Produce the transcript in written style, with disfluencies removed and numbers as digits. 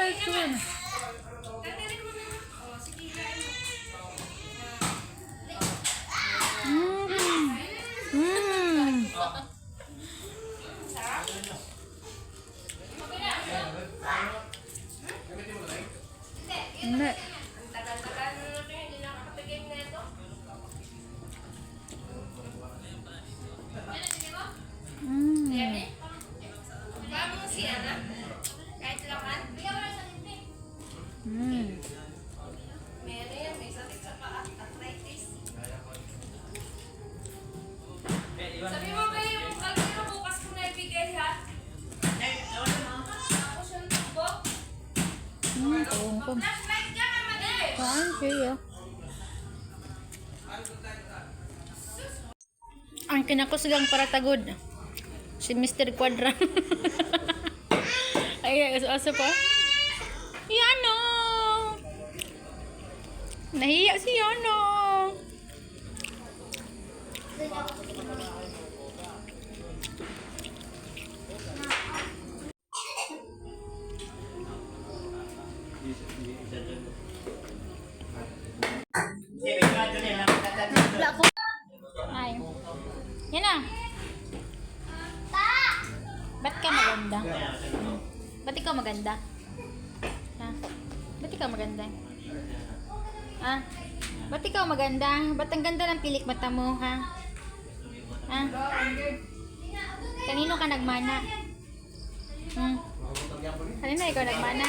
guys. Yun. Hindi. Sabi mo ba yung kalbiro bukas ko na ibigay ha? Ako siya ng tubo. Flashlight ka naman eh. Saan siya? Ang kinakusgang para tagod. Si Mr. Quadra. Ay, asa pa? Yano! Nahiya si Yano! Ay. Yan na. Ba't ka maganda? Ba't ikaw maganda? Ha? Ba't ikaw maganda? Ha? Ba't ikaw maganda? Ba't ang ganda ng pilik mata mo, ha? Ha? Kanino ka nagmana? Kanino ikaw nagmana?